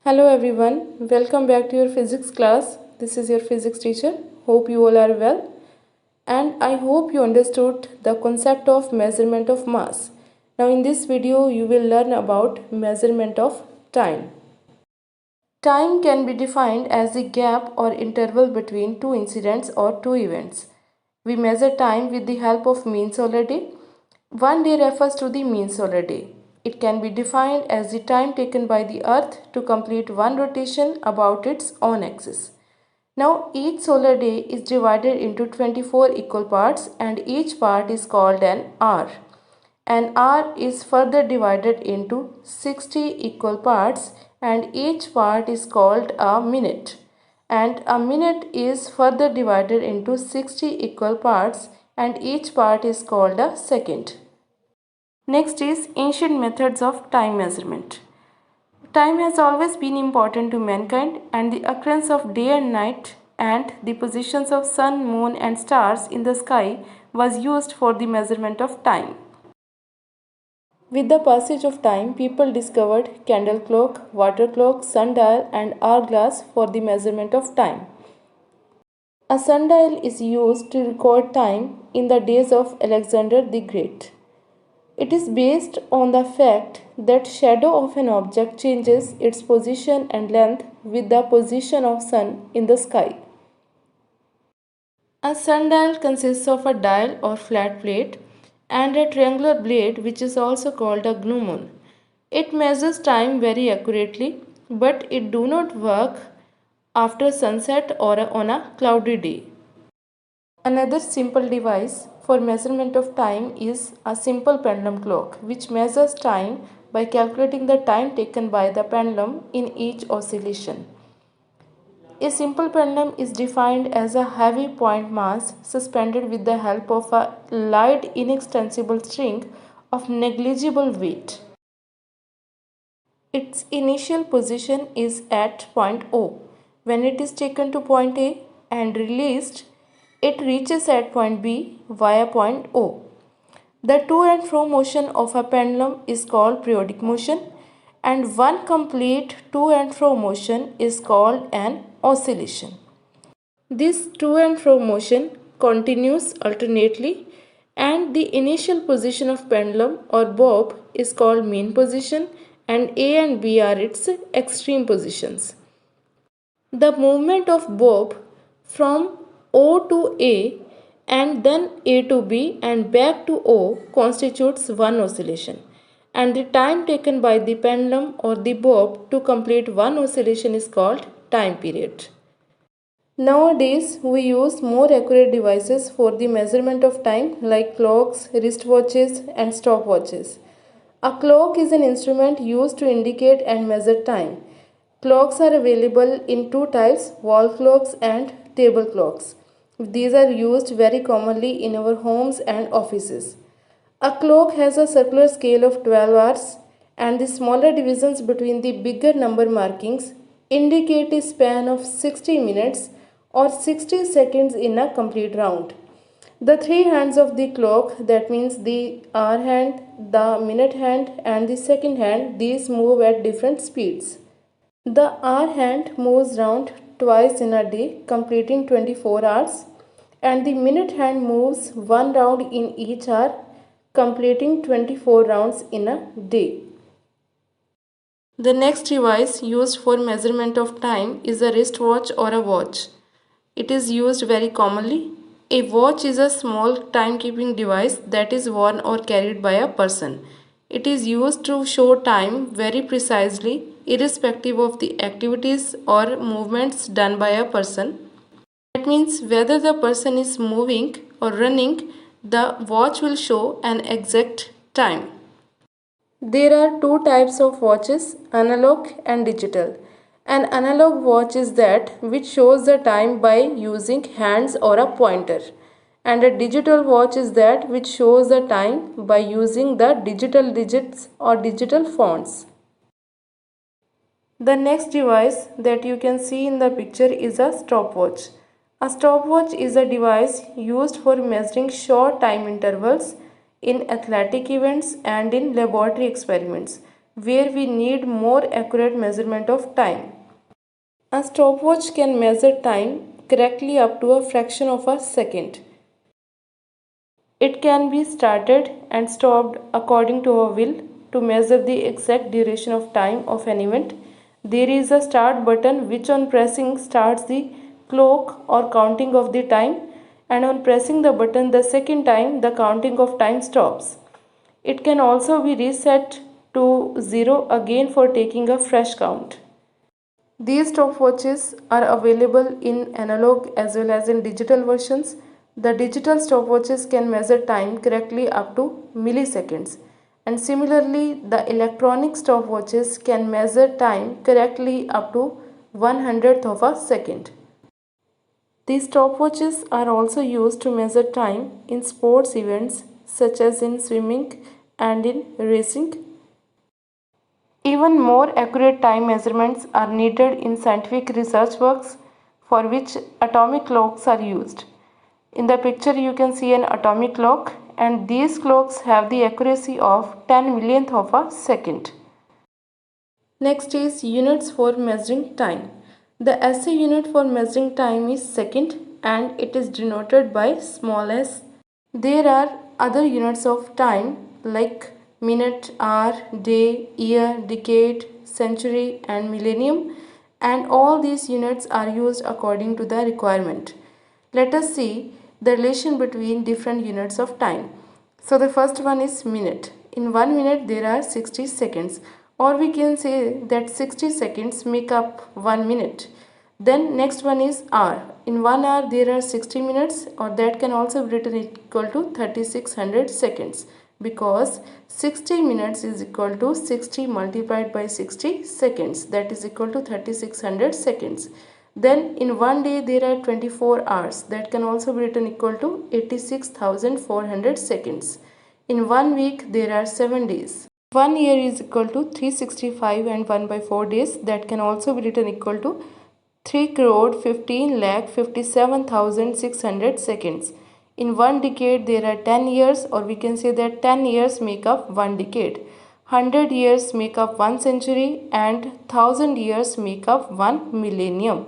Hello everyone, welcome back to your physics class. This is your physics teacher. Hope you all are well. And I hope you understood the concept of measurement of mass. Now in this video you will learn about measurement of time. Time can be defined as the gap or interval between two incidents or two events. We measure time with the help of mean solar day. One day refers to the mean solar day. It can be defined as the time taken by the Earth to complete one rotation about its own axis. Now each solar day is divided into 24 equal parts and each part is called an hour. An hour is further divided into 60 equal parts and each part is called a minute. And a minute is further divided into 60 equal parts and each part is called a second. Next is ancient methods of time measurement. Time has always been important to mankind, and the occurrence of day and night and the positions of sun, moon, and stars in the sky was used for the measurement of time. With the passage of time, people discovered candle clock, water clock, sundial, and hourglass for the measurement of time. A sundial is used to record time in the days of Alexander the Great. It is based on the fact that shadow of an object changes its position and length with the position of sun in the sky. A sundial consists of a dial or flat plate and a triangular blade which is also called a gnomon. It measures time very accurately, but it do not work after sunset or on a cloudy day. Another simple device for measurement of time is a simple pendulum clock, which measures time by calculating the time taken by the pendulum in each oscillation. A simple pendulum is defined as a heavy point mass suspended with the help of a light inextensible string of negligible weight. Its initial position is at point O. When it is taken to point A and released, it reaches at point B via point O. The to and fro motion of a pendulum is called periodic motion, and one complete to and fro motion is called an oscillation. This to and fro motion continues alternately, and the initial position of pendulum or bob is called mean position, and A and B are its extreme positions. The movement of bob from O to A and then A to B and back to O constitutes one oscillation, and the time taken by the pendulum or the bob to complete one oscillation is called time period. Nowadays, we use more accurate devices for the measurement of time like clocks, wristwatches, and stopwatches. A clock is an instrument used to indicate and measure time. Clocks are available in two types, wall clocks and table clocks. These are used very commonly in our homes and offices. A clock has a circular scale of 12 hours, and the smaller divisions between the bigger number markings indicate a span of 60 minutes or 60 seconds in a complete round. The three hands of the clock, that means the hour hand, the minute hand, and the second hand, these move at different speeds. The hour hand moves round twice in a day, completing 24 hours, and the minute hand moves one round in each hour, completing 24 rounds in a day. The next device used for measurement of time is a wristwatch or a watch. It is used very commonly. A watch is a small timekeeping device that is worn or carried by a person. It is used to show time very precisely, irrespective of the activities or movements done by a person. That means whether the person is moving or running, the watch will show an exact time. There are two types of watches, analog and digital. An analog watch is that which shows the time by using hands or a pointer, and a digital watch is that which shows the time by using the digital digits or digital fonts. The next device that you can see in the picture is a stopwatch. A stopwatch is a device used for measuring short time intervals in athletic events and in laboratory experiments. where we need more accurate measurement of time. A stopwatch can measure time correctly up to a fraction of a second. It can be started and stopped according to our will. To measure the exact duration of time of an event, there is a start button which on pressing starts the clock or counting of the time, and on pressing the button the second time the counting of time stops. It can also be reset to 0 again for taking a fresh count. These stopwatches are available in analog as well as in digital versions. The digital stopwatches can measure time correctly up to milliseconds, and similarly the electronic stopwatches can measure time correctly up to 1/100th of a second. These stopwatches are also used to measure time in sports events such as in swimming and in racing. Even more accurate time measurements are needed in scientific research works for which atomic clocks are used. In the picture you can see an atomic clock, and these clocks have the accuracy of 10 millionth of a second. Next is units for measuring time. The SI unit for measuring time is second and it is denoted by small s. There are other units of time like minute, hour, day, year, decade, century and millennium, and all these units are used according to the requirement. Let us see the relation between different units of time. So the first one is minute. In 1 minute there are 60 seconds, or we can say that 60 seconds make up 1 minute. Then next one is hour. In 1 hour there are 60 minutes, or that can also be written equal to 3600 seconds, because 60 minutes is equal to 60 multiplied by 60 seconds, that is equal to 3600 seconds. Then in 1 day there are 24 hours, that can also be written equal to 86,400 seconds. In 1 week there are 7 days. 1 year is equal to 365 and 1 by 4 days, that can also be written equal to 3 crore 15 lakh 57,600 seconds. In 1 decade there are 10 years, or we can say that 10 years make up 1 decade. 100 years make up 1 century and 1000 years make up 1 millennium.